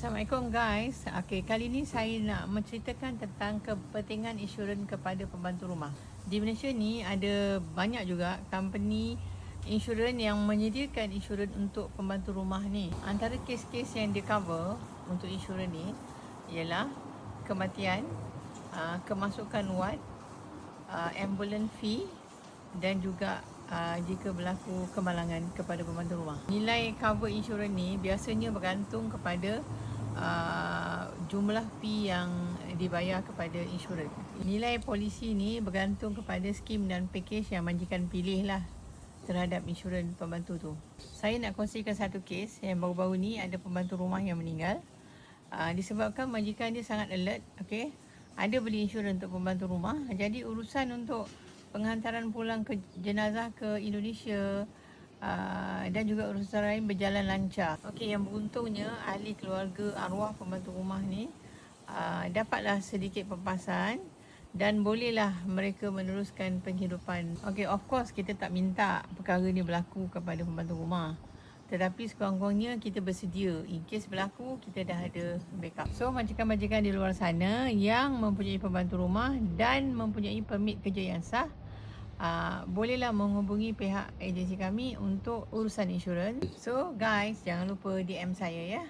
Assalamualaikum guys. Okey, kali ni saya nak menceritakan tentang kepentingan insurans kepada pembantu rumah. Di Malaysia ni ada banyak juga company insurans yang menyediakan insurans untuk pembantu rumah ni. Antara kes-kes yang dia cover untuk insurans ni ialah kematian, kemasukan wad, ambulance fee dan juga jika berlaku kemalangan kepada pembantu rumah. Nilai cover insurans ni biasanya bergantung kepada jumlah fee yang dibayar kepada insurans. Nilai polisi ni bergantung kepada skim dan pakej yang majikan pilih lah terhadap insurans pembantu tu. Saya nak kongsikan satu kes yang baru-baru ni ada pembantu rumah yang meninggal. Disebabkan majikan dia sangat alert, okay? Ada beli insurans untuk pembantu rumah. Jadi urusan untuk penghantaran pulang ke jenazah ke Indonesia dan juga urusan lain berjalan lancar. Okey, yang beruntungnya ahli keluarga arwah pembantu rumah ni dapatlah sedikit pempasan dan bolehlah mereka meneruskan penghidupan. Okey, of course kita tak minta perkara ni berlaku kepada pembantu rumah. Tetapi sekurang-kurangnya kita bersedia. In case berlaku, kita dah ada backup. So, majikan-majikan di luar sana yang mempunyai pembantu rumah dan mempunyai permit kerja yang sah, bolehlah menghubungi pihak agensi kami untuk urusan insurans. So, guys, jangan lupa DM saya ya.